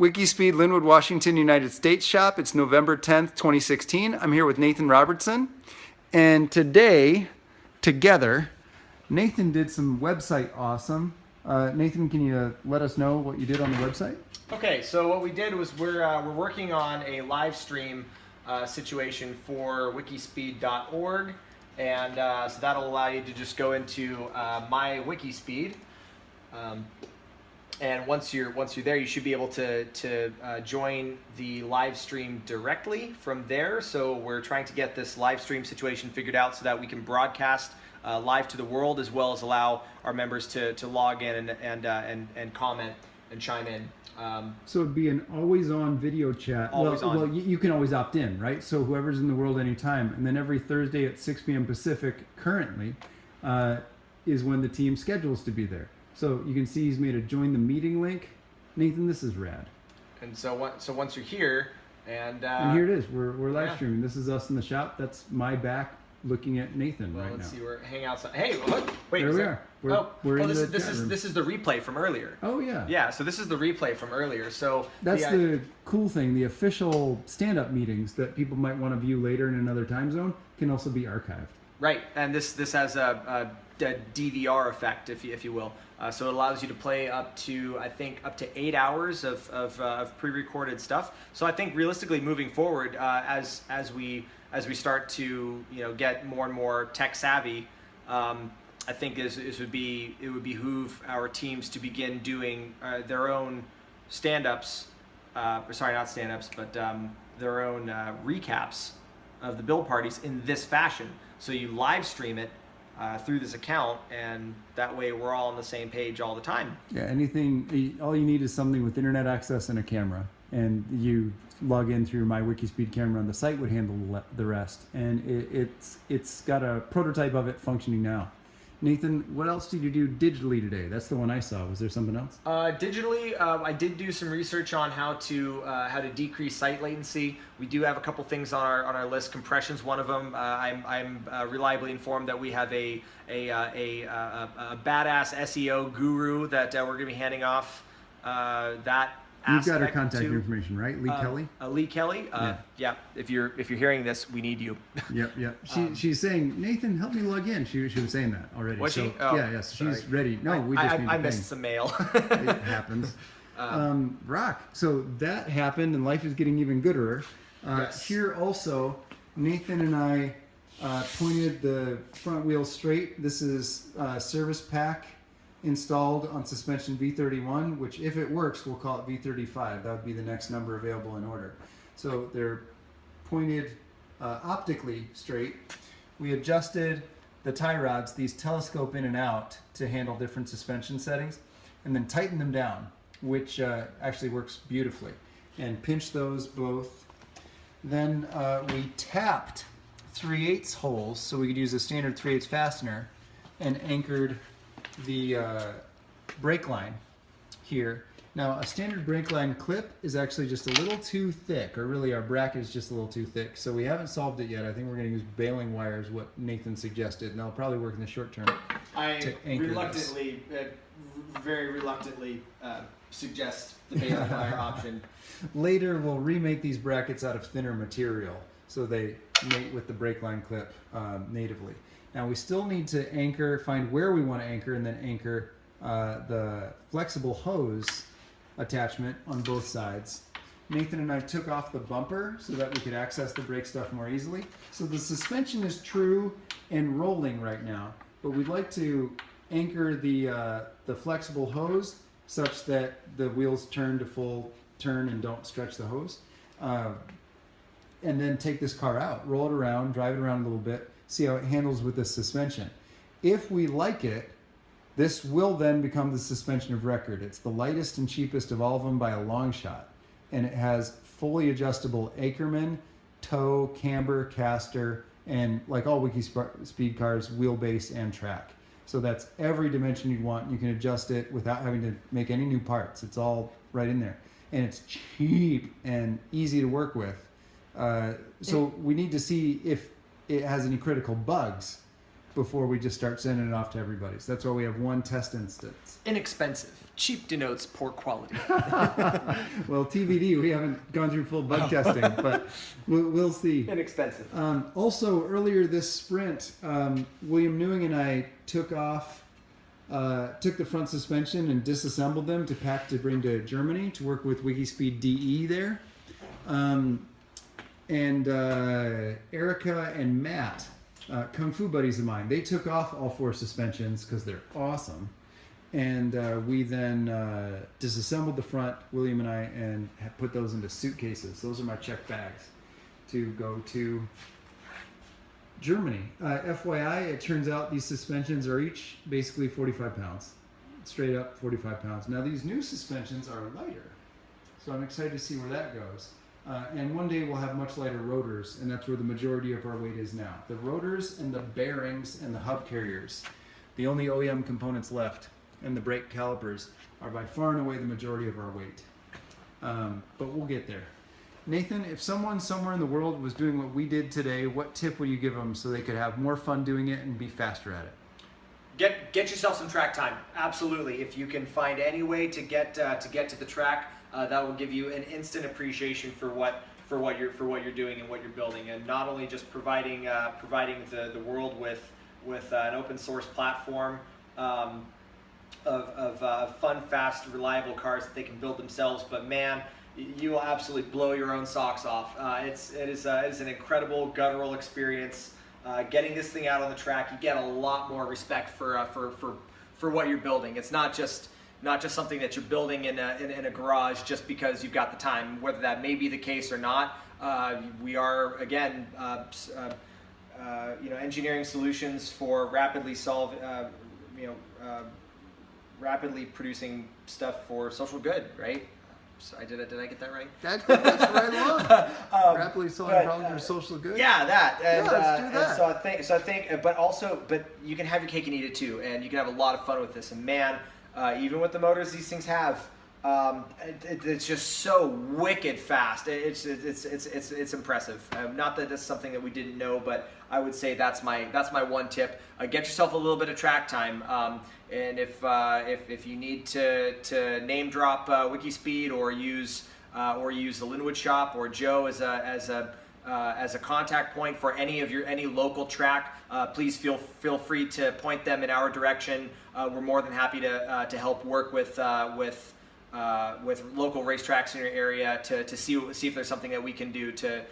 Wikispeed, Lynnwood, Washington, United States shop. It's November 10th, 2016. I'm here with Nathan Robertson. And today, together, Nathan did some website awesome. Nathan, can you let us know what you did on the website? Okay, so what we did was we're working on a live stream situation for Wikispeed.org, and so that'll allow you to just go into my Wikispeed, and once you're there, you should be able to join the live stream directly from there. So we're trying to get this live stream situation figured out so that we can broadcast live to the world, as well as allow our members to log in and comment and chime in. So it'd be an always-on video chat. Always on. Well, you can always opt in, right? So whoever's in the world anytime. And then every Thursday at 6 p.m. Pacific, currently, is when the team schedules to be there. So you can see he's made a join the meeting link. Nathan, this is rad. And so once you're here, and here it is. We're live streaming. This is us in the shop. That's my back looking at Nathan right now. Let's see. We're hangouts. Hey, look. Wait. There we are. We're in the chat room. This is the replay from earlier. Oh yeah. Yeah. So this is the replay from earlier. So that's the cool thing. The official stand-up meetings that people might want to view later in another time zone can also be archived. Right, and this has a DVR effect, if you will. So it allows you to play up to 8 hours of pre-recorded stuff. So I think realistically moving forward, as we start to get more and more tech savvy, I think it would behoove our teams to begin doing their own stand-ups, sorry, not stand-ups, but their own recaps of the build parties in this fashion. So you live stream it through this account, and that way we're all on the same page all the time. Yeah, all you need is something with internet access and a camera, and you log in through my Wikispeed camera, and the site would handle the rest. And it's got a prototype of it functioning now. Nathan, what else did you do digitally today? That's the one I saw. Was there something else? Digitally, I did do some research on how to decrease site latency. We do have a couple things on our list. Compression's one of them. I'm reliably informed that we have a badass SEO guru that we're going to be handing off that. You've got her contact information, right? Lee Kelly? Lee Kelly. Yeah. If you're hearing this, we need you. Yep. She's saying, Nathan, help me log in. She was saying that already. Was she? Oh, yes. Sorry. She's ready. No, we just need to missed some mail. It happens. Rock. So that happened, and life is getting even gooder. Yes. Here also, Nathan and I pointed the front wheel straight. This is service pack installed on suspension V31, which if it works, we'll call it V35. That would be the next number available in order. So they're pointed optically straight. We adjusted the tie rods, these telescope in and out to handle different suspension settings, and then tighten them down, which actually works beautifully. And pinch those both. Then we tapped 3/8 holes, so we could use a standard 3/8 fastener, and anchored the brake line here. Now, a standard brake line clip is actually just a little too thick, or really our bracket is just a little too thick, so we haven't solved it yet. I think we're going to use baling wires, what Nathan suggested, and that'll probably work in the short term. I very reluctantly suggest the baling wire option. Later, we'll remake these brackets out of thinner material, so they mate with the brake line clip natively. Now we still need to find where we want to anchor, and then anchor the flexible hose attachment on both sides. Nathan and I took off the bumper so that we could access the brake stuff more easily. So the suspension is true and rolling right now, but we'd like to anchor the flexible hose such that the wheels turn to full turn and don't stretch the hose. And then take this car out, roll it around, drive it around a little bit, see how it handles with the suspension. If we like it, this will then become the suspension of record. It's the lightest and cheapest of all of them by a long shot. And it has fully adjustable Ackerman, toe, camber, caster, and like all Wikispeed cars, wheelbase and track. So that's every dimension you'd want. You can adjust it without having to make any new parts. It's all right in there. And it's cheap and easy to work with. So we need to see if it has any critical bugs before we just start sending it off to everybody. So that's why we have one test instance. Inexpensive. Cheap denotes poor quality. Well, TBD, we haven't gone through full bug testing, but we'll see. Inexpensive. Also, earlier this sprint, William Newing and I took the front suspension and disassembled them to pack to bring to Germany to work with Wikispeed DE there. And Erica and Matt, Kung Fu buddies of mine, they took off all 4 suspensions because they're awesome. And we then disassembled the front, William and I, and put those into suitcases. Those are my check bags to go to Germany. FYI, it turns out these suspensions are each basically 45 pounds. Straight up 45 pounds. Now these new suspensions are lighter. So I'm excited to see where that goes. And one day we'll have much lighter rotors, and that's where the majority of our weight is now. The rotors and the bearings and the hub carriers, the only OEM components left, and the brake calipers are by far and away the majority of our weight. But we'll get there. Nathan, if someone somewhere in the world was doing what we did today, what tip would you give them so they could have more fun doing it and be faster at it? Get yourself some track time. Absolutely. If you can find any way to get to the track, that will give you an instant appreciation for what you're doing and what you're building, and not only just providing the world with an open source platform of fun, fast, reliable cars that they can build themselves, but man, you will absolutely blow your own socks off. It is an incredible guttural experience. Getting this thing out on the track, you get a lot more respect for what you're building. It's not just something that you're building in a garage just because you've got the time. Whether that may be the case or not, we are again engineering solutions for rapidly producing stuff for social good, right? So did I get that right? That's right along. Rapidly solving problems for social good. Yeah, that. And, let's do that. And so I think, but you can have your cake and eat it too, and you can have a lot of fun with this. And man, even with the motors these things have, it's just so wicked fast. It's impressive. Not that that's something that we didn't know, but I would say that's my one tip. Get yourself a little bit of track time. And if you need to name drop Wikispeed or use the Lynnwood shop or Joe as a contact point for any local track, please feel free to point them in our direction. We're more than happy to help work with local racetracks in your area to see if there's something that we can do to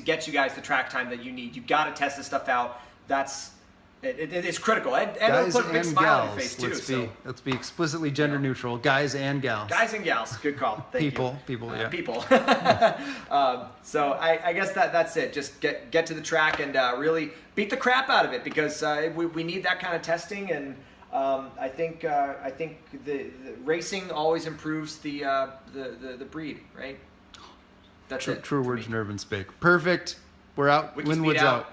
get you guys the track time that you need. You got to test this stuff out. It's critical, and it'll put a big smile on your face too. Let's be explicitly gender neutral. Guys and gals. Guys and gals. Good call. Thank you. People. Yeah. People. So I guess that's it. Just get to the track and really beat the crap out of it, because we need that kind of testing, and I think the racing always improves the breed, right? That's it. True words, Nerve and Spake. Perfect. We're out. Wikispeed Lynnwood's out.